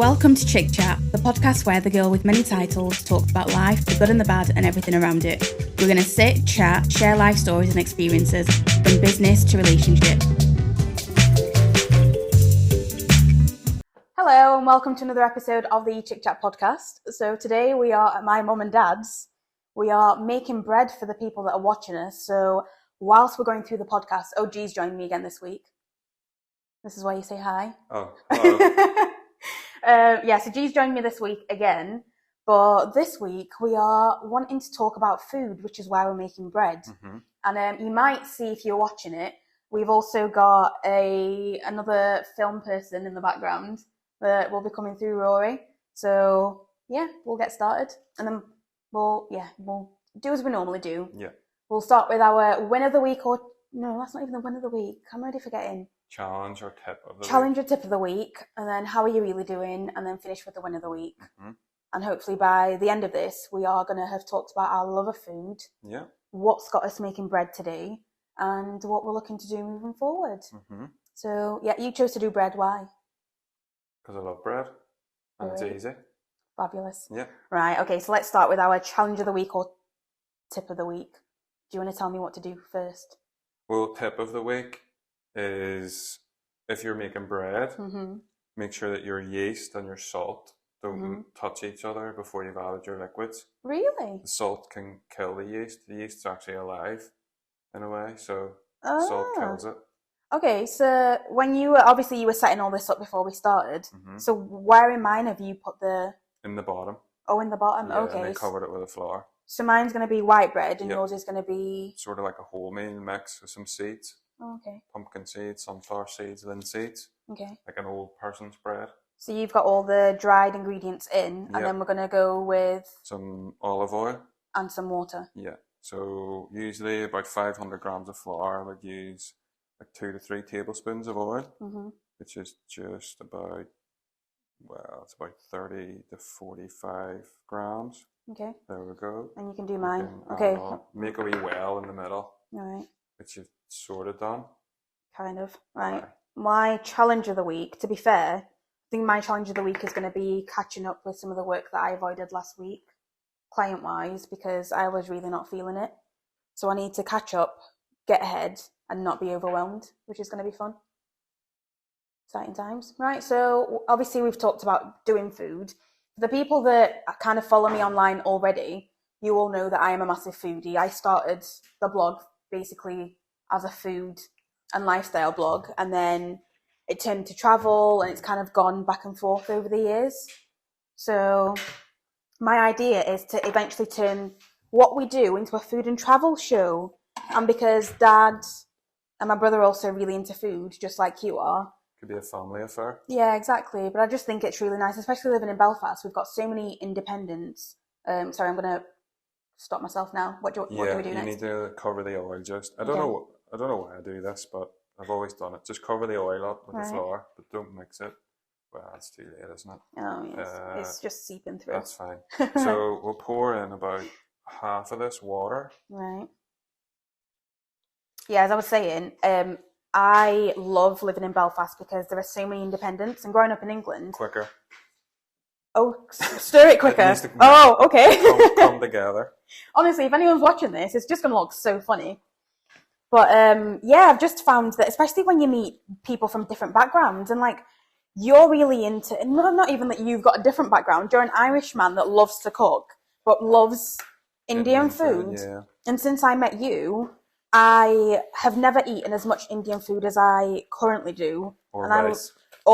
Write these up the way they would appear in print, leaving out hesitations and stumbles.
Welcome to Chik Chat, the podcast where the girl with many titles talks about life, the good and the bad, and everything around it. We're going to sit, chat, share life stories and experiences, from business to relationship. Hello, and welcome to another episode of the Chik Chat podcast. So today we are at my mum and dad's. We are making bread for the people that are watching us. So whilst we're going through the podcast, OG's joined me again this week. This is why you say hi. Oh, hello. So G's joined me this week again, but this week we are wanting to talk about food, which is why we're making bread. Mm-hmm. And you might see if you're watching it, we've also got another film person in the background that will be coming through, Rory. So yeah, we'll get started, and then we'll do as we normally do. Yeah. We'll start with our win of the week, or no, that's not even the win of the week. I'm already forgetting. Challenge or tip of the week. Challenge or tip of the week, and then how are you really doing, and then finish with the win of the week. Mm-hmm. And hopefully by the end of this, we are going to have talked about our love of food, Yeah. what's got us making bread today, and what we're looking to do moving forward. Mm-hmm. So, yeah, you chose to do bread. Why? Because I love bread. And Right. It's easy. Fabulous. Yeah. Right, okay, so let's start with our challenge of the week or tip of the week. Do you want to tell me what to do first? Well, tip of the week is if you're making bread, Mm-hmm. make sure that your yeast and your salt don't Mm-hmm. touch each other before you've added your liquids. Really? The salt can kill the yeast. The yeast's actually alive in a way, so Oh. salt kills it. Okay, so when you were setting all this up before we started, Mm-hmm. so where in mine have you put the... In the bottom. Oh, in the bottom? Yeah, Okay. and then covered it with a flour. So mine's going to be white bread and Yep. yours is going to be... Sort of like a wholemeal mix with some seeds. Oh, okay. Pumpkin seeds, sunflower seeds, linseeds. Okay. Like an old person's bread. So you've got all the dried ingredients in, and Yep. then we're going to go with... Some olive oil. And some water. Yeah. So usually about 500 grams of flour, I would use like 2 to 3 tablespoons of oil, Mm-hmm. which is just about, it's about 30 to 45 grams. Okay. There we go. And you can do You mine. can Okay. add on. Make a wee well in the middle, All right. which you've sort of done. Kind of. Right. Aye. My challenge of the week, to be fair, I think my challenge of the week is going to be catching up with some of the work that I avoided last week, client-wise, because I was really not feeling it. So I need to catch up, get ahead, and not be overwhelmed, which is going to be fun. Exciting times. Right, so obviously we've talked about doing food. The people that kind of follow me online already, you all know that I am a massive foodie. I started the blog basically as a food and lifestyle blog, and then it turned to travel, and it's kind of gone back and forth over the years. So my idea is to eventually turn what we do into a food and travel show. And because Dad and my brother are also really into food, just like you are. Could be a family affair. Yeah, exactly. But I just think it's really nice, especially living in Belfast. We've got so many independents. Sorry, I'm going to stop myself now. What do we do next? You need to cover the oil just. I don't know why I do this, but I've always done it. Just cover the oil up with the flour, but don't mix it. Well, it's too late, isn't it? Oh, yes. It's just seeping through. That's fine. So we'll pour in about half of this water. Right. Yeah, as I was saying, I love living in Belfast because there are so many independents, and growing up in England... Quicker. Oh, stir it quicker. It Okay. come together. Honestly, if anyone's watching this, it's just going to look so funny. But I've just found that, especially when you meet people from different backgrounds, and like, you're really into, and not even that you've got a different background, you're an Irish man that loves to cook, but loves Indian food. Yeah. And since I met you, I have never eaten as much Indian food as I currently do. Or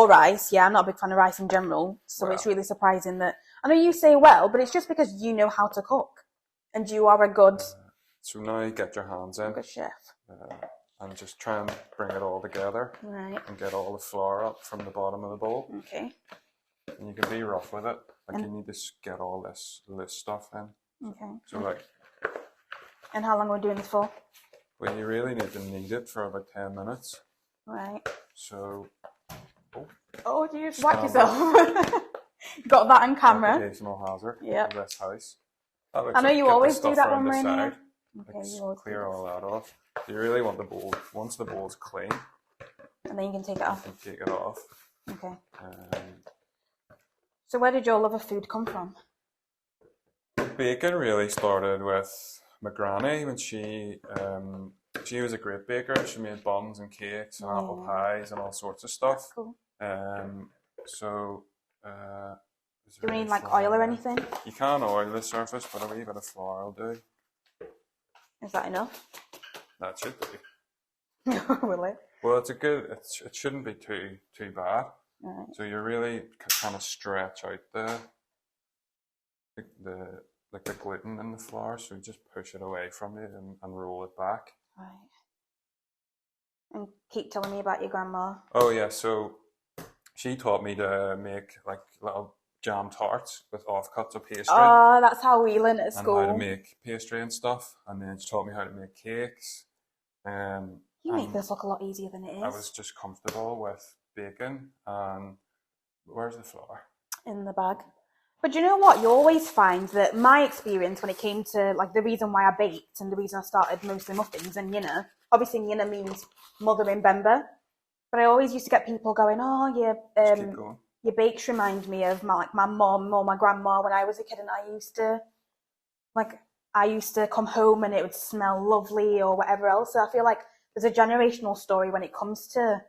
rice. Yeah, I'm not a big fan of rice in general, so It's really surprising that... I know you say well, but it's just because you know how to cook, and you are a good... So now you get your hands in. Good chef. And just try and bring it all together. Right. And get all the flour up from the bottom of the bowl. Okay. And you can be rough with it. You need to get all this stuff in. Okay. So And how long are we doing this for? Well, you really need to knead it for about 10 minutes. Right. So... Oh, do you just whack yourself? Got that on camera. Occupational hazard Yep. of this house. I know you always do that when we're in here. Okay, clear all that off. So you really want the bowl, once the bowl's clean, and then you can take it off. you can take it off. Okay. So where did your love of food come from? Baking really started with my granny when she was a great baker. She made buns and cakes and apple pies and all sorts of stuff. Cool. So do we need like oil or anything? You can oil the surface, but a wee bit of flour will do. Is that enough? That should be. Will it? Well, it shouldn't be too bad. Right. So you really kind of stretch out the gluten in the flour. So you just push it away from you and roll it back. Right. And keep telling me about your grandma. Oh yeah, so she taught me to make like little jam tarts with offcuts of pastry. Oh, that's how we learned at school. And how to make pastry and stuff. And then she taught me how to make cakes. You make this look a lot easier than it is. I was just comfortable with baking. And where's the flour? In the bag. But you know what? You always find that my experience when it came to like the reason why I baked and the reason I started mostly muffins and obviously Yinna means mother in Bemba. But I always used to get people going, oh, your bakes remind me of my mum or my grandma when I was a kid, and I used to come home and it would smell lovely or whatever else. So I feel like there's a generational story when it comes to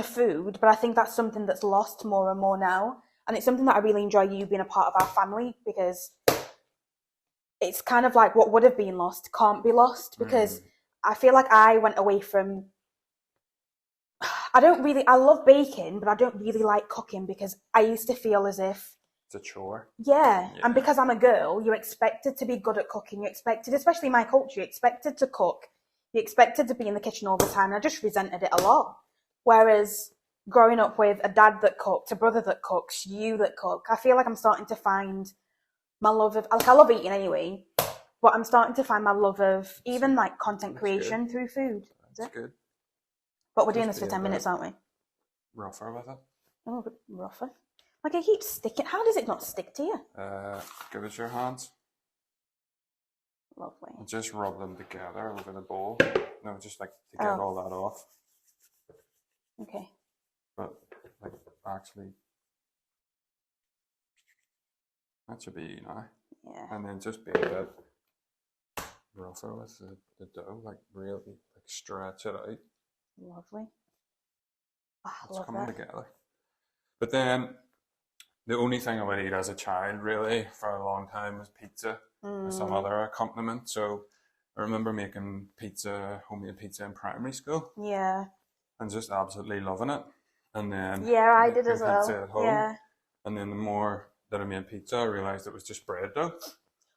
food, but I think that's something that's lost more and more now. And it's something that I really enjoy you being a part of our family, because it's kind of like what would have been lost can't be lost, because I feel like I went away from, I love baking, but I don't really like cooking because I used to feel as if it's a chore. Yeah. And because I'm a girl, you're expected to be good at cooking. You're expected, especially in my culture, you're expected to cook. You're expected to be in the kitchen all the time. And I just resented it a lot. Whereas growing up with a dad that cooked, a brother that cooks, you that cook, I feel like I'm starting to find my love of, like I love eating anyway, but I'm starting to find my love of even like content creation through food. That's good. But we're doing this for 10 minutes, aren't we? Rougher with it. Oh, but rougher. Like it keeps sticking. How does it not stick to you? Give us your hands. Lovely. And just rub them together over the bowl. No, just like to get all that off. Okay. But like actually, that should be you now. Yeah. And then just be a bit rougher with the dough, like really like stretch it out. Lovely. Oh, it's coming together. But then the only thing I would eat as a child really for a long time was pizza or some other accompaniment. So I remember making homemade pizza in primary school. Yeah. And just absolutely loving it. And then I did as well. At home. Yeah. And then the more that I made pizza, I realised it was just bread dough.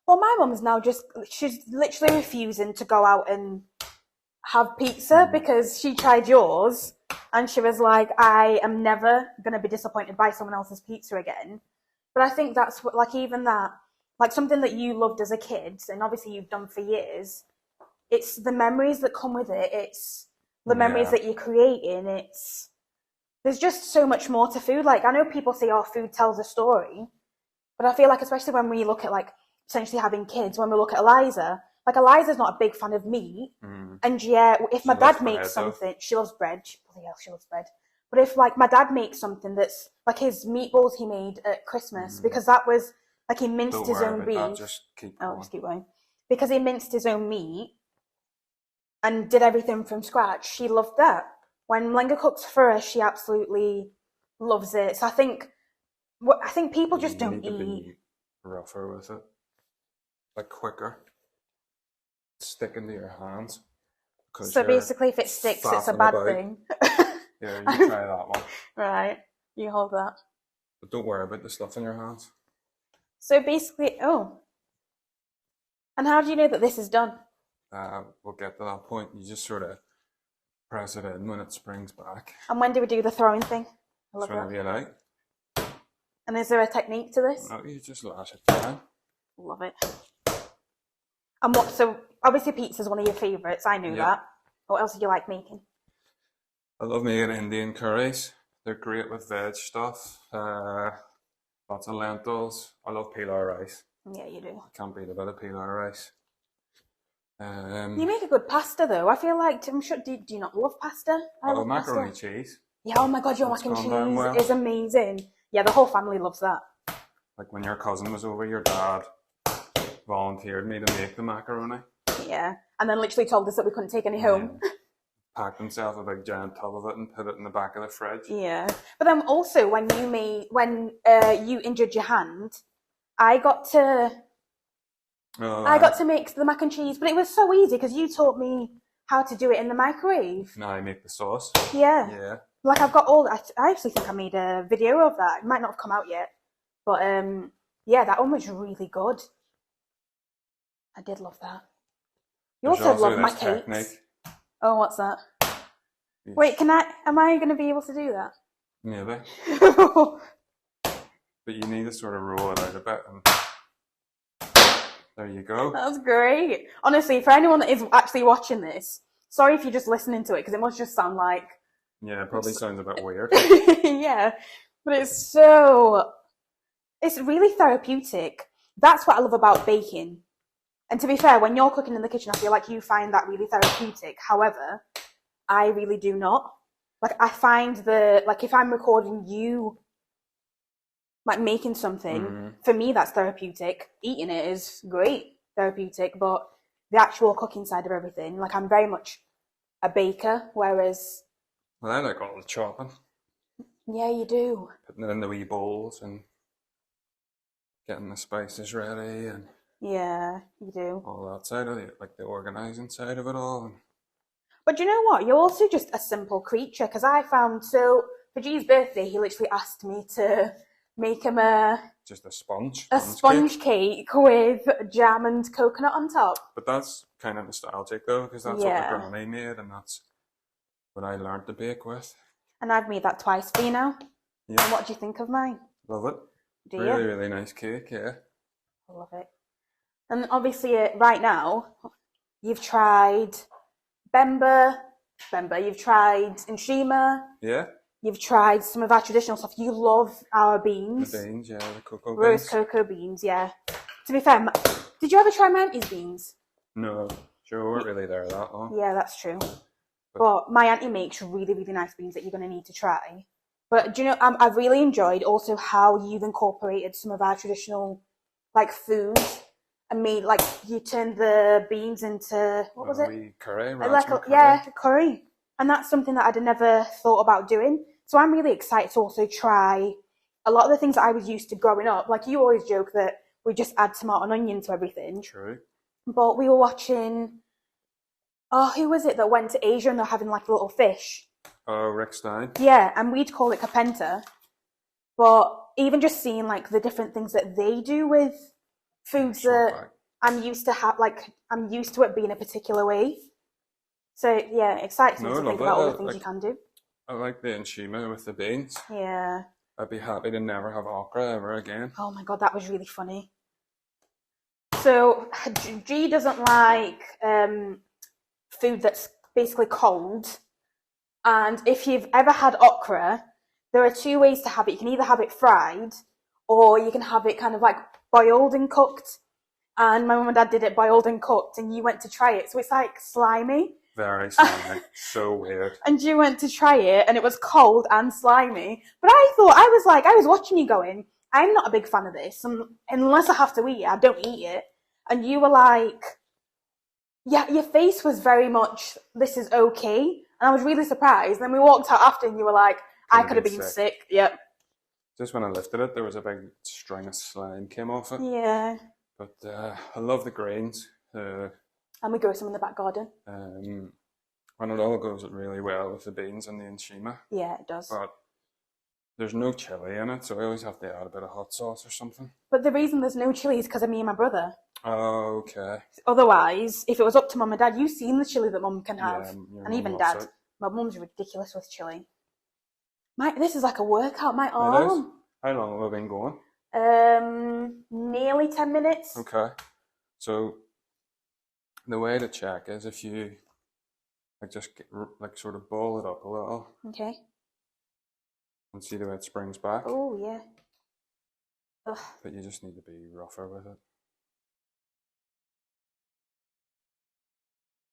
Well, my mum's now she's literally refusing to go out and have pizza because she tried yours and she was like, I am never going to be disappointed by someone else's pizza again. But I think that's what, like, even that, like something that you loved as a kid and obviously you've done for years, it's the memories that come with it. It's the memories that you're creating. There's just so much more to food. Like, I know people say, oh, food tells a story, but I feel like, especially when we look at like potentially having kids, when we look at Eliza's not a big fan of meat. And if my dad makes something, she loves bread. She loves bread. But if like my dad makes something that's like his meatballs he made at Christmas, because that was like he minced his own beef. Just keep going. Because he minced his own meat and did everything from scratch. She loved that. When Mlenga cooks for us, she absolutely loves it. So I think people just don't eat. Be rougher with it, like quicker. Stick into your hands. So basically, if it sticks, it's a bad thing. Yeah, you try that one. Right, you hold that. But don't worry about the stuff in your hands. So basically, and how do you know that this is done? We'll get to that point. You just sort of press it in when it springs back. And when do we do the throwing thing? I love whenever you like. And is there a technique to this? No, you just lash it down. Love it. And so obviously pizza's one of your favourites, I knew that. What else do you like making? I love making Indian curries. They're great with veg stuff. Lots of lentils. I love pilau rice. Yeah, you do. I can't beat a bit of pilau rice. You make a good pasta though. I feel like, I'm sure, do you not love pasta? I love macaroni cheese. Yeah, oh my god, your mac and cheese is amazing. Yeah, the whole family loves that. Like when your cousin was over, your dad volunteered me to make the macaroni. Yeah, and then literally told us that we couldn't take any home. Yeah. Packed himself a big giant tub of it and put it in the back of the fridge. Yeah, but then also when you injured your hand, I got to make the mac and cheese, but it was so easy because you taught me how to do it in the microwave. Now I make the sauce. Yeah. Yeah. Like I've got all. I actually think I made a video of that. It might not have come out yet, but yeah, that one was really good. I did love that. You There's also love my this cakes. technique. Oh, what's that? Wait, am I going to be able to do that? Maybe. But you need to sort of roll it out a bit, and there you go. That's great. Honestly, for anyone that is actually watching this, sorry if you're just listening to it because it must just sound like. Yeah, it probably sounds a bit weird. Yeah, but it's really therapeutic. That's what I love about baking. And to be fair, when you're cooking in the kitchen, I feel like you find that really therapeutic. However, I really do not. Like, I find if I'm recording you, like, making something, for me, that's therapeutic. Eating it is great, therapeutic, but the actual cooking side of everything, like, I'm very much a baker, whereas... Well, I like all the chopping. Yeah, you do. Putting it in the wee bowls and getting the spices ready and... Yeah, you do. All that side of it, like the organising side of it all. But do you know what? You're also just a simple creature, because I found, so for G's birthday, he literally asked me to make him just a sponge cake with jam and coconut on top. But that's kind of nostalgic though, because that's what my granny made, and that's what I learned to bake with. And I've made that twice for you now. Yeah. And what do you think of mine? Love it. Do really, you? Really nice cake, yeah. I love it. And obviously, right now, you've tried Bemba, you've tried Nshima. Yeah. You've tried some of our traditional stuff. You love our beans. The beans, yeah, the cocoa beans. Roast cocoa beans, yeah. To be fair, did you ever try my auntie's beans? No, sure, we weren't really there that long. Yeah, that's true. But my auntie makes really, really nice beans that you're going to need to try. But do you know, I've really enjoyed also how you've incorporated some of our traditional, like, foods. And made, like, you turned the beans into, what was it? Curry, curry. Yeah, curry. And that's something that I'd never thought about doing. So I'm really excited to also try a lot of the things that I was used to growing up. Like, you always joke that we just add tomato and onion to everything. True. But we were watching, who was it that went to Asia and they're having, like, a little fish? Oh, Rick Stein. Yeah, and we'd call it kapenta. But even just seeing, like, the different things that they do with foods that I'm used to it being a particular way. So yeah, exciting to think about all the things you can do. I like the Nshima with the beans. Yeah. I'd be happy to never have okra ever again. Oh my god, that was really funny. So G doesn't like food that's basically cold. And if you've ever had okra, there are two ways to have it. You can either have it fried, or you can have it kind of like boiled and cooked. And my mum and dad did it boiled and cooked, and you went to try it. So it's like slimy. Very slimy. So weird. And you went to try it, and it was cold and slimy. But I was watching you going, I'm not a big fan of this. Unless I have to eat it, I don't eat it. And you were like, yeah, your face was very much, this is okay. And I was really surprised. Then we walked out after, and you were like, I could have been sick. Yep. Just when I lifted it, there was a big string of slime came off it. Yeah. But I love the greens. And we grow some in the back garden. And it all goes really well with the beans and the Nshima. Yeah, it does. But there's no chili in it, so I always have to add a bit of hot sauce or something. But the reason there's no chili is because of me and my brother. Oh, okay. Otherwise, if it was up to mum and dad, you've seen the chili that mum can have. Yeah, and even dad. It. My mum's ridiculous with chili. This is like a workout, my arm. It is? How long have we been going? Nearly 10 minutes. Okay. So the way to check is if you just sort of ball it up a little. Okay. And see the way it springs back. Oh yeah. Ugh. But you just need to be rougher with it.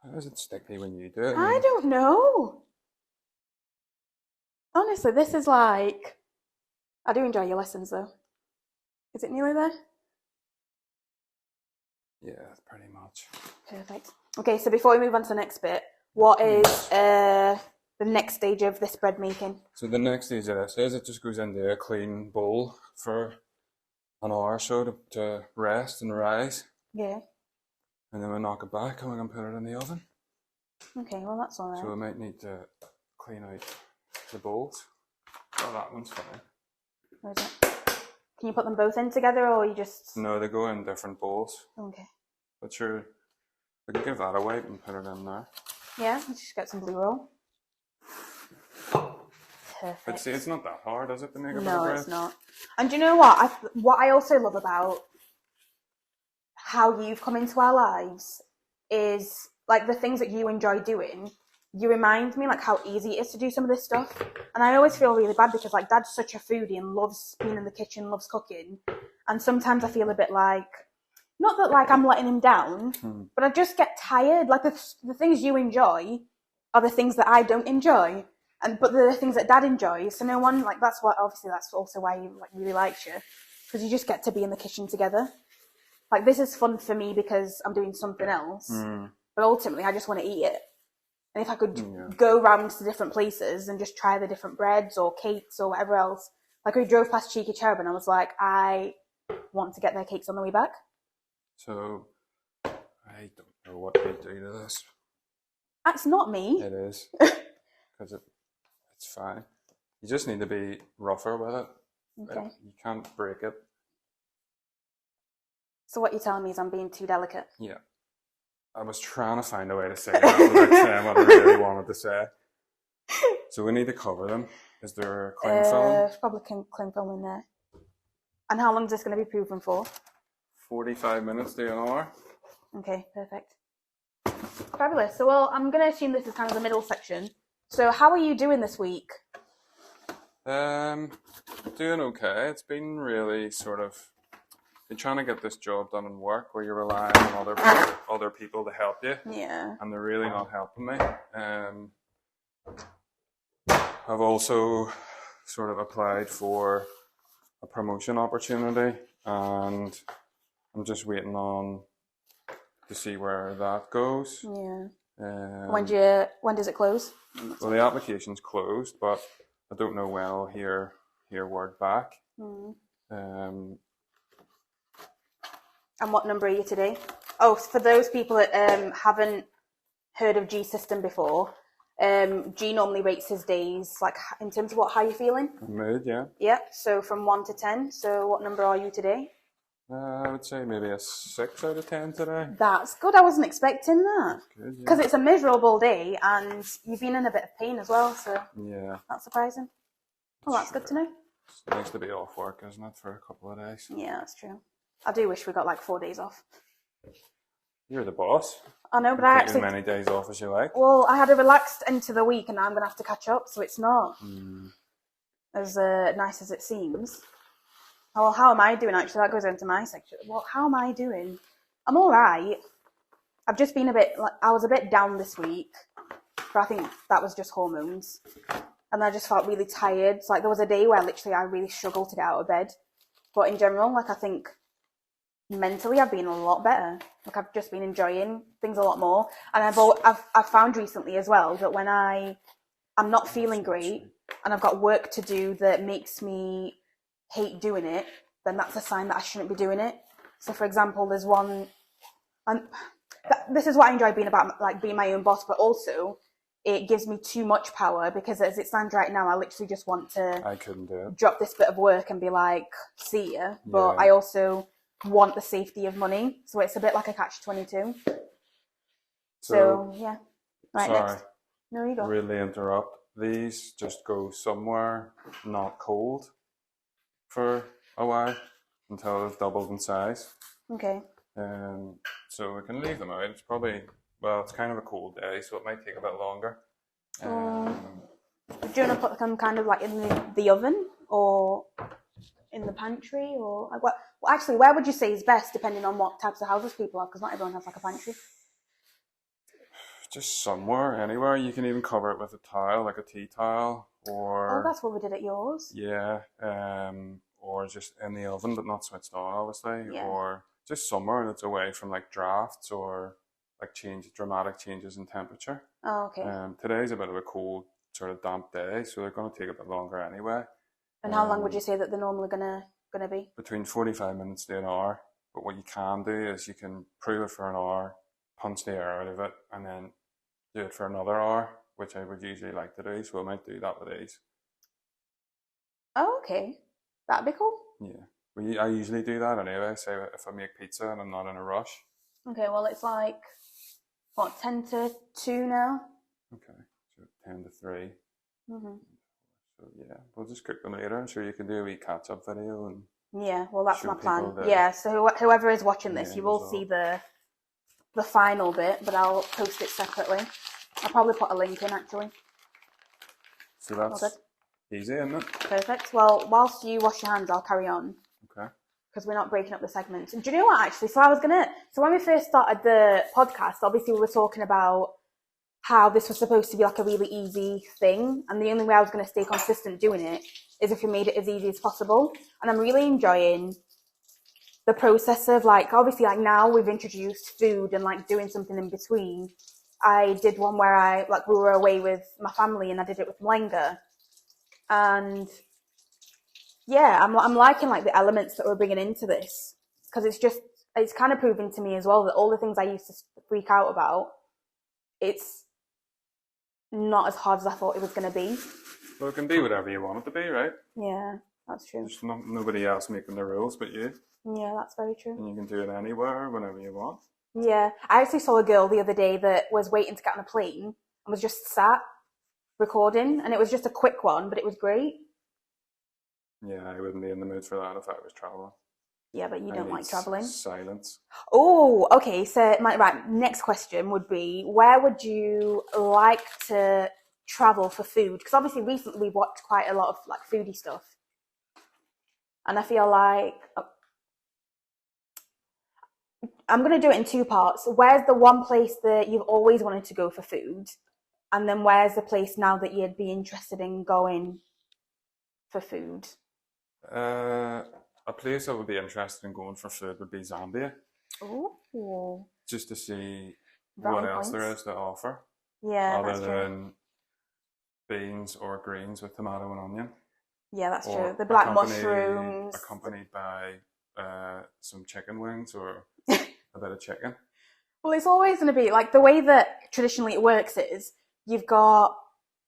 How is it sticky when you do it? I don't know. Honestly, this is like I do enjoy your lessons though. Is it nearly there? Yeah, pretty much. Perfect. Okay, so before we move on to the next bit, what is the next stage of this bread making? So the next stage of this is it just goes into a clean bowl for an hour or so to rest and rise. Yeah. And then we knock it back and we can put it in the oven. Okay, well that's alright. So we might need to clean out the bowls. Oh, that one's fine. Where is it? Can you put them both in together or you just... No, they go in different bowls. Okay. But sure, we can give that a wipe and put it in there. Yeah, let's just get some blue roll. Perfect. But see, it's not that hard, is it, to make a bit of No, bread? it's not. And do you know what? What I also love about how you've come into our lives is, like, the things that you enjoy doing. You remind me, like, how easy it is to do some of this stuff. And I always feel really bad because, like, Dad's such a foodie and loves being in the kitchen, loves cooking. And sometimes I feel a bit like, not that, like, I'm letting him down, but I just get tired. Like, the things you enjoy are the things that I don't enjoy. But they're the things that Dad enjoys. So no one, like, that's also why he, like, really likes you. Because you just get to be in the kitchen together. Like, this is fun for me because I'm doing something else. But ultimately, I just want to eat it. And if I could go around to different places and just try the different breads or cakes or whatever else. Like, we drove past Chik Chat and I was like, I want to get their cakes on the way back. So, I don't know what they do to this. That's not me. It is. Because it's fine. You just need to be rougher with it. Okay. You can't break it. So what you're telling me is I'm being too delicate? Yeah. I was trying to find a way to say that without saying what I really wanted to say. So we need to cover them. Is there cling film? There's probably cling film in there. And how long is this going to be proven for? 45 minutes to an hour. Okay, perfect. Fabulous. So, well, I'm going to assume this is kind of the middle section. So how are you doing this week? Doing okay. It's been really sort of... Been trying to get this job done in work where you're relying on other people to help you. Yeah. And they're really not helping me. I've also sort of applied for a promotion opportunity and I'm just waiting on to see where that goes. Yeah. When does it close? Well, the application's closed, but I don't know when I'll hear word back. And what number are you today? Oh, for those people that haven't heard of G system before, G normally rates his days, like in terms of how you're feeling. Mood, yeah. Yeah, so from 1 to 10. So what number are you today? I would say maybe a 6 out of 10 today. That's good. I wasn't expecting that. Because yeah. It's a miserable day and you've been in a bit of pain as well, so yeah, that's surprising. Well, that's good to know. It's nice to be off work, isn't it, for a couple of days? Yeah, that's true. I do wish we got like 4 days off. You're the boss. I know, but you I take actually... as many days off as you like. Well, I had a relaxed end to the week and now I'm going to have to catch up, so it's not as nice as it seems. Well, how am I doing, actually? That goes into my section. Well, how am I doing? I'm all right. I've just been I was a bit down this week, but I think that was just hormones. And I just felt really tired. It's like there was a day where literally I really struggled to get out of bed. But in general, like I think mentally I've been a lot better. Like I've just been enjoying things a lot more. And I've found recently as well that when I'm not feeling great and I've got work to do that makes me hate doing it, then that's a sign that I shouldn't be doing it. So for example, there's one, and this is what I enjoy being about, like being my own boss, but also it gives me too much power because as it stands right now, I literally just want to I couldn't do it. Drop this bit of work and be like, see ya. But I also want the safety of money. So it's a bit like a catch-22. So yeah. Right, sorry, next. No, you go. Really interrupt. These just go somewhere not cold for a while until they've doubled in size. Okay. So we can leave them out. It's probably, well, it's kind of a cold day, so it might take a bit longer. Do you want to put them kind of like in the oven or in the pantry or like what? Well, actually, where would you say is best depending on what types of houses people have? Because not everyone has like a pantry. Just somewhere, anywhere. You can even cover it with a towel, like a tea towel, Oh, or that's what we did at yours. yeah, or just in the oven, but not switched on, obviously, Yeah. or just somewhere that's away from like drafts or like dramatic changes in temperature. Oh, okay. Today's a bit of a cold, sort of damp day, so they're going to take a bit longer anyway. And how long would you say that they're normally gonna be? Between 45 minutes to an hour. But what you can do is you can prove it for an hour, punch the air out of it, and then do it for another hour, which I would usually like to do. So I might do that with these. Oh, okay. That'd be cool. Yeah. I usually do that anyway. Say if I make pizza and I'm not in a rush. Okay, well, it's like, what, 10 to 2 now? Okay. So 10 to 3. Mm-hmm. So yeah, we'll just cook them later. I'm sure you can do a wee catch up video and Yeah, well, that's show my plan. people Yeah, so whoever is watching the this, you end will result. see the final bit, but I'll post it separately. I'll probably put a link in, actually. So that's easy, isn't it? Perfect. Well, whilst you wash your hands, I'll carry on. Okay. Because we're not breaking up the segments. And do you know what, actually? So when we first started the podcast, obviously we were talking about how this was supposed to be like a really easy thing. And the only way I was going to stay consistent doing it is if we made it as easy as possible. And I'm really enjoying the process of like, obviously like now we've introduced food and like doing something in between. I did one where we were away with my family and I did it with Mlenga. And yeah, I'm liking like the elements that we're bringing into this, because it's kind of proving to me as well that all the things I used to freak out about, it's not as hard as I thought it was going to be. Well, it can be whatever you want it to be, right? Yeah, that's true. There's nobody else making the rules but you. Yeah, that's very true. And you can do it anywhere, whenever you want. Yeah, I actually saw a girl the other day that was waiting to get on a plane and was just sat recording, and it was just a quick one, but it was great. Yeah, I wouldn't be in the mood for that if I was traveling. Yeah, but you don't like traveling. Silence. Oh, okay. So next question would be, where would you like to travel for food? Because obviously recently we've watched quite a lot of like foodie stuff, and I feel like I'm going to do it in two parts. Where's the one place that you've always wanted to go for food? And then where's the place now that you'd be interested in going for food? A place I would be interested in going for food would be Zambia. Oh, just to see brownie what else points. there is to offer. Yeah, other that's true. than beans or greens with tomato and onion. Yeah, that's Or true. The black mushrooms. Accompanied by some chicken wings or a bit of chicken. Well, it's always going to be like the way that traditionally it works is you've got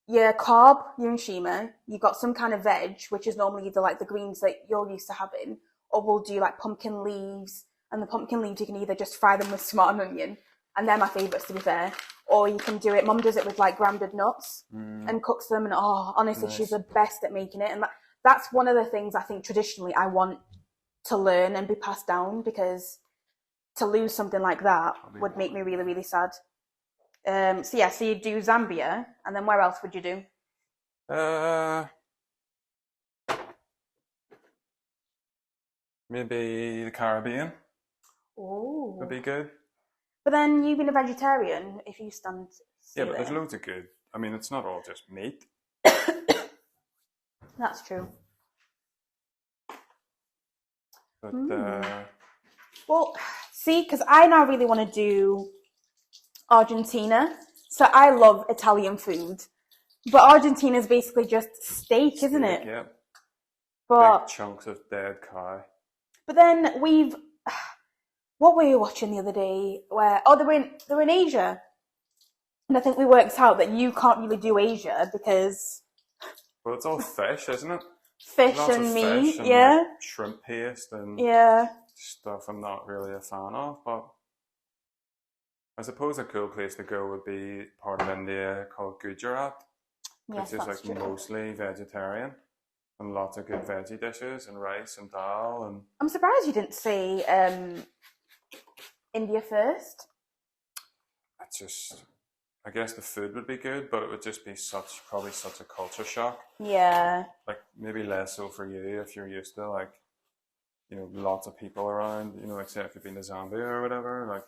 your carb, your nshima, you've got some kind of veg, which is normally either like the greens that you're used to having, or we'll do like pumpkin leaves. And the pumpkin leaves, you can either just fry them with tomato and onion, and they're my favourites to be fair, or you can do it, Mum does it with like grounded nuts and cooks them, and honestly, Nice. She's the best at making it. And that's one of the things I think traditionally I want to learn and be passed down, because to lose something like that would make me really, really sad. So you do Zambia, and then where else would you do? Maybe the Caribbean Oh, would be good. but then you being a vegetarian, if you stand Yeah, but there's loads of good. I mean, it's not all just meat. That's true. But Well, see, because I now really want to do Argentina. So I love Italian food, but Argentina is basically just steak, isn't it? Yeah. But big chunks of dead cow. But then what were you watching the other day? Where they were in Asia, and I think we worked out that you can't really do Asia because Well, it's all fish, isn't it? fish Lots and of meat, fish and, yeah, like, shrimp paste and yeah. stuff I'm not really a fan of, but I suppose a cool place to go would be part of India called Gujarat, Yes, which is that's like true. mostly vegetarian and lots of good veggie dishes and rice and dal and I'm surprised you didn't say India first. it's just I guess the food would be good, but it would just be probably such a culture shock. Yeah, Like maybe less so for you if you're used to like, lots of people around, like say if you've been to Zambia or whatever, like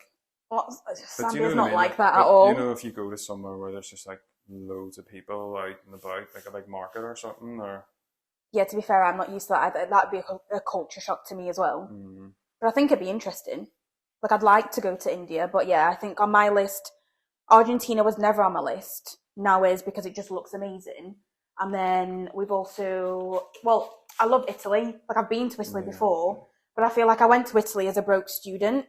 What? But do you know Zambia's what I not mean? like that at But you all. know, if you go to somewhere where there's just like loads of people out and about, like a big market or something, or Yeah, to be fair, I'm not used to that either. That'd be a culture shock to me as well. But I think it'd be interesting. Like, I'd like to go to India, but yeah, I think on my list, Argentina was never on my list. Now is because it just looks amazing. And then we've also, well, I love Italy. Like, I've been to Italy before, but I feel like I went to Italy as a broke student.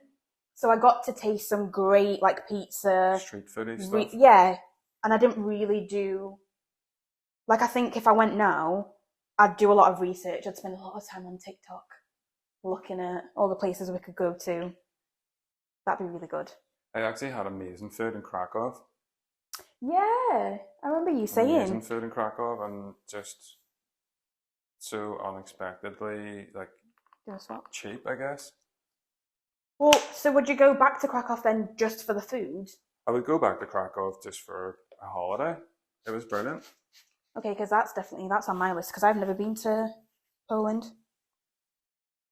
So I got to taste some great, like, pizza. street foodie stuff. Yeah. And I didn't really do, like, I think if I went now, I'd do a lot of research. I'd spend a lot of time on TikTok looking at all the places we could go to. That'd be really good. I actually had amazing food in Krakow. Yeah, I remember you Amazing saying. food in Krakow, and just so unexpectedly like cheap, I guess. Well, so would you go back to Krakow then just for the food? I would go back to Krakow just for a holiday. It was brilliant. Okay, because that's on my list because I've never been to Poland.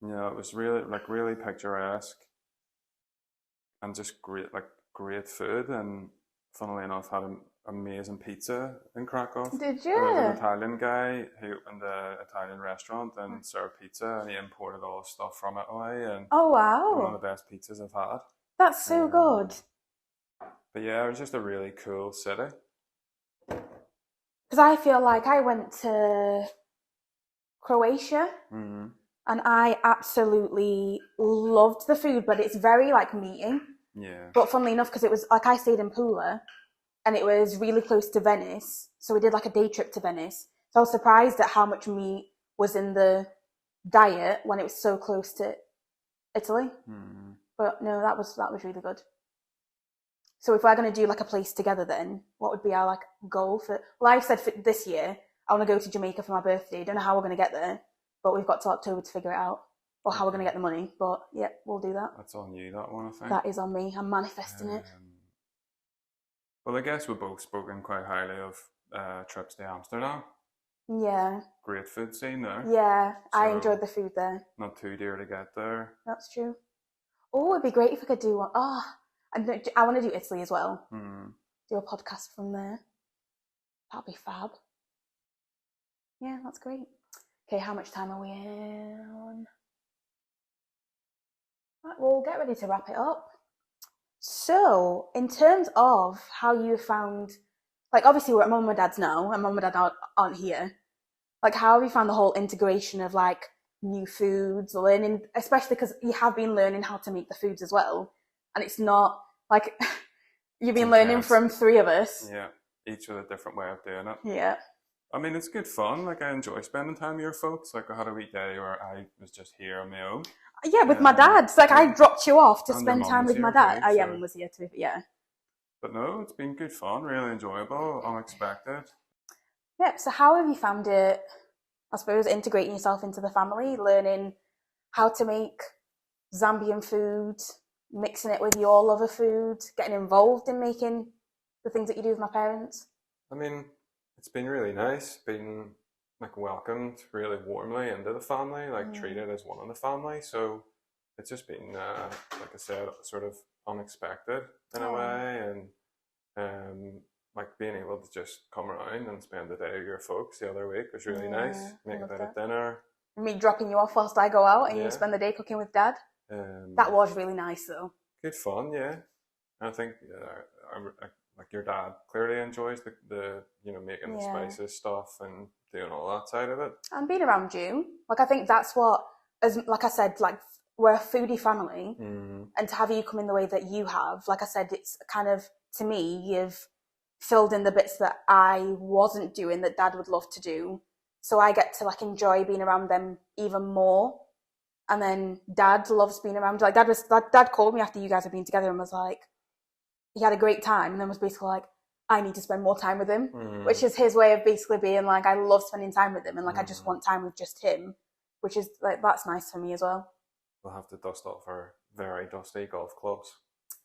Yeah, it was really picturesque and just great food. And funnily enough, had an amazing pizza in Krakow. Did There was an you? Italian guy who opened an Italian restaurant and served pizza, and he imported all the stuff from Italy, and Oh one of wow, the best pizzas I've had. that's so good. But yeah, it was just a really cool city. Because I feel like I went to Croatia Mm-hmm. and I absolutely loved the food, but it's very like meaty. Yeah. But funnily enough, because it was like I stayed in Pula and it was really close to Venice, so we did like a day trip to Venice. So I was surprised at how much meat was in the diet when it was so close to Italy. Mm-hmm. But no, that was really good. So if we're going to do like a place together, then what would be our like goal for? Well, I've said for this year I want to go to Jamaica for my birthday. Don't know how we're going to get there, but we've got till October to figure it out, or how we're going to get the money. But yeah, we'll do that. That's on you, that one, I think. That is on me. I'm manifesting it. Well, I guess we've both spoken quite highly of trips to Amsterdam. Yeah. Great food scene there. Yeah, So, I enjoyed the food there. Not too dear to get there. That's true. Oh, it'd be great if we could do one. Oh, I want to do Italy as well. Do a podcast from there. That'd be fab. Yeah, that's great. Okay, how much time are we on? Right, we'll get ready to wrap it up. So, in terms of how you found, like, obviously we're at mum and dad's now, and mum and dad aren't here. Like, how have you found the whole integration of like new foods, learning, especially because you have been learning how to make the foods as well, and it's not like you've been learning from three of us. Yeah, each with a different way of doing it. Yeah. I mean, it's good fun. Like, I enjoy spending time with your folks. Like, I had a weekday where I was just here on my own. Yeah, with my dad. Like, I dropped you off to spend time with my dad. Too, yeah, Mum was here too. Yeah. But no, it's been good fun, really enjoyable, unexpected. Yeah, so how have you found it, I suppose, integrating yourself into the family, learning how to make Zambian food, mixing it with your love of food, getting involved in making the things that you do with my parents? I mean, it's been really nice, been like welcomed really warmly into the family, like treated as one of the family. So it's just been, like I said, sort of unexpected in a way, and like being able to just come around and spend the day with your folks the other week was really nice. Make a bit of dinner. Me dropping you off whilst I go out and you spend the day cooking with dad. That was really nice though. Good fun, yeah. I think like your dad clearly enjoys the making the spices stuff and doing all that side of it. And being around you, like I think that's what, as like I said, like we're a foodie family, and to have you come in the way that you have, like I said, it's kind of, to me, you've filled in the bits that I wasn't doing that dad would love to do. So I get to like enjoy being around them even more. And then dad loves being around. Like dad called me after you guys had been together and was like, he had a great time, and then was basically like, I need to spend more time with him, which is his way of basically being like, I love spending time with him, and like I just want time with just him, which is like, that's nice for me as well. We'll have to dust off our very dusty golf clubs.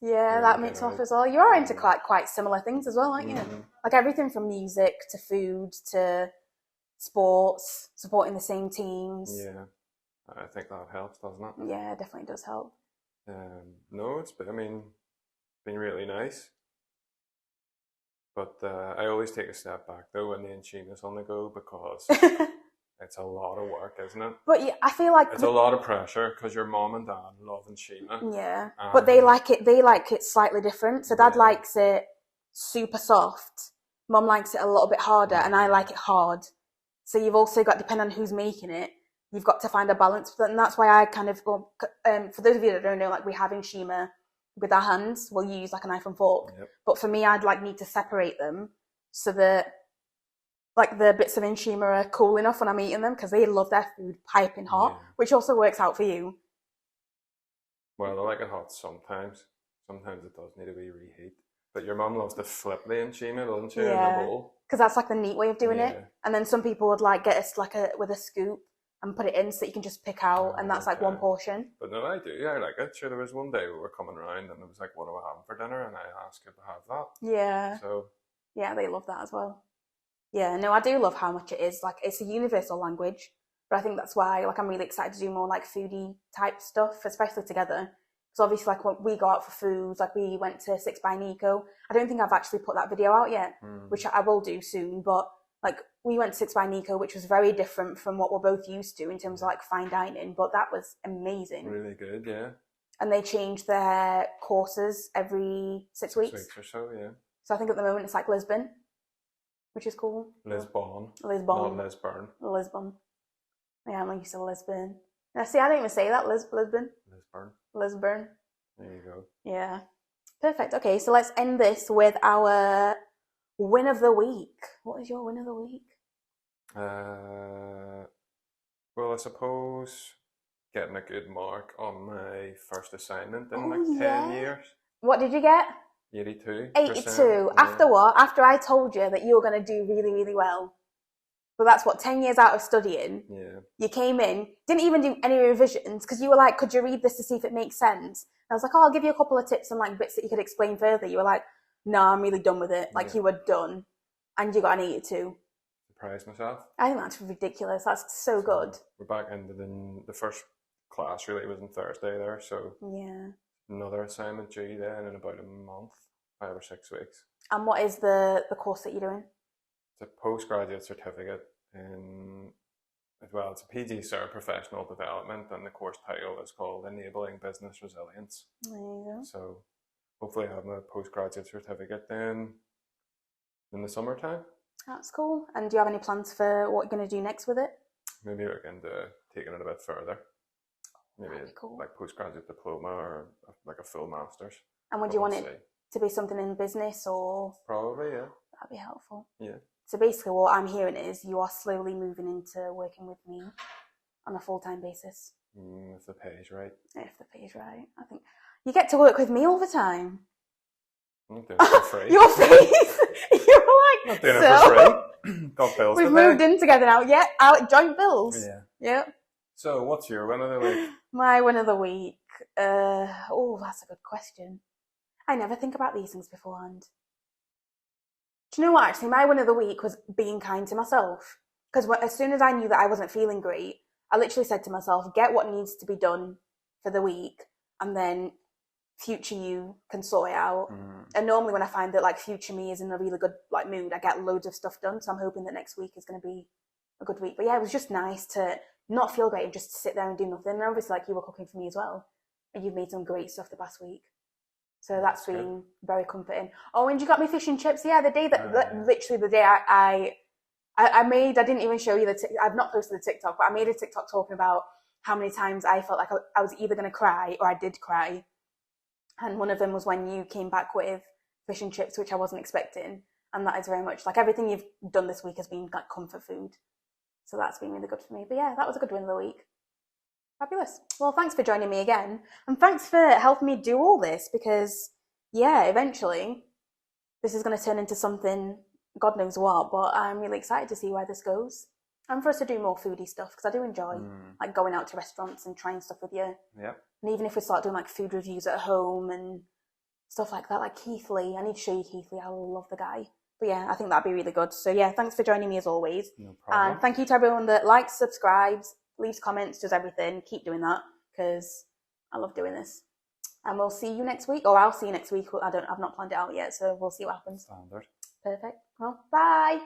Yeah, that makes off as well. You are into quite similar things as well, aren't you? Like everything from music to food to sports, supporting the same teams. Yeah, I think that helps, doesn't it? Yeah, it definitely does help. No, I mean, been really nice. But I always take a step back though when the Inshima's on the go because it's a lot of work, isn't it? But yeah, I feel like it's a lot of pressure because your mom and dad love Inshima. Yeah, but they like it. They like it slightly different. So dad likes it super soft. Mom likes it a little bit harder, and I like it hard. So you've also got, depending on who's making it, you've got to find a balance with it, and that's why I kind of go. For those of you that don't know, like we have Inshima with our hands, we'll use like a knife and fork. Yep. But for me, I'd like need to separate them so that like the bits of Inshima are cool enough when I'm eating them because they love their food piping hot, which also works out for you. Well, I like it hot sometimes. Sometimes it does need to be reheat. But your mum loves to flip the Inshima, doesn't she, in the bowl? Because that's like the neat way of doing it. And then some people would like get us like with a scoop and put it in so that you can just pick out, and that's like one portion. But no, I do. Yeah, I like it. Sure, there was one day we were coming around and it was like, what are we having for dinner? And I asked her to have that. Yeah. So. Yeah, they love that as well. Yeah, no, I do love how much it is. Like, it's a universal language. But I think that's why, like, I'm really excited to do more, like, foodie type stuff, especially together. Because obviously, like, when we go out for food, like, we went to Six by Nico. I don't think I've actually put that video out yet, which I will do soon. But, like, we went to Six by Nico, which was very different from what we're both used to in terms of, like, fine dining. But that was amazing. Really good, yeah. And they change their courses every 6 weeks. 6 weeks or so, yeah. So I think at the moment it's, like, Lisbon, which is cool. Lisbon. Not Lisburn. Lisbon. Yeah, I'm used to Lisbon. Now, see, I don't even say that. Lisbon. Lisburn. There you go. Yeah. Perfect. Okay, so let's end this with our win of the week. What is your win of the week? Well, I suppose getting a good mark on my first assignment in 10 years. What did you get? 82%. 82. After what? After I told you that you were going to do really, really well. But that's what, 10 years out of studying. Yeah. You came in, didn't even do any revisions because you were like, could you read this to see if it makes sense? And I was like, oh, I'll give you a couple of tips and like bits that you could explain further. You were like, no, I'm really done with it. Like you were done. And you got an 82. Surprised myself. I think that's ridiculous. That's so good. We're back into the first class really was on Thursday there. So yeah. Another assignment due then in about a month, 5 or 6 weeks. And what is the course that you're doing? It's a postgraduate certificate in, well, it's a PG Cert Professional Development, and the course title is called Enabling Business Resilience. There you go. So hopefully I have my postgraduate certificate then in the summertime. That's cool. And do you have any plans for what you're going to do next with it? Maybe look into taking it a bit further. Maybe cool. Like postgraduate diploma or like a full master's. And would you want it to be something in business or? Probably, yeah. That'd be helpful. Yeah. So basically what I'm hearing is you are slowly moving into working with me on a full-time basis. If the pay is right. If the pay is right. I think you get to work with me all the time. I'm doing it for free. Your face! You're like, not doing it for free. Got bills We've to pay. moved in together now. Yeah, out joint bills. Yeah. Yep. So what's your win of the week? My win of the week. That's a good question. I never think about these things beforehand. Do you know what, actually, my win of the week was being kind to myself. Because as soon as I knew that I wasn't feeling great, I literally said to myself, get what needs to be done for the week, and then future you can sort it out. And normally when I find that like future me is in a really good like mood, I get loads of stuff done. So I'm hoping that next week is going to be a good week. But yeah, it was just nice to not feel great and just sit there and do nothing. And obviously like you were cooking for me as well. And you've made some great stuff the past week. So that's been very comforting. Oh, and you got me fish and chips. Yeah, the day that, literally the day I didn't even show you I've not posted the TikTok, but I made a TikTok talking about how many times I felt like I was either going to cry or I did cry. And one of them was when you came back with fish and chips, which I wasn't expecting. And that is very much like everything you've done this week has been like comfort food. So that's been really good for me. But yeah, that was a good win of the week. Fabulous. Well, thanks for joining me again. And thanks for helping me do all this because, yeah, eventually this is going to turn into something, God knows what, but I'm really excited to see where this goes. And for us to do more foodie stuff because I do enjoy like going out to restaurants and trying stuff with you. Yeah. And even if we start doing like food reviews at home and stuff like that, like Keith Lee, I need to show you Keith Lee. I love the guy. But yeah, I think that'd be really good. So yeah, thanks for joining me as always. No problem. And thank you to everyone that likes, subscribes, leaves comments, does everything. Keep doing that because I love doing this. And we'll see you next week, or I'll see you next week. I've not planned it out yet, so we'll see what happens. Standard. Perfect. Well, bye.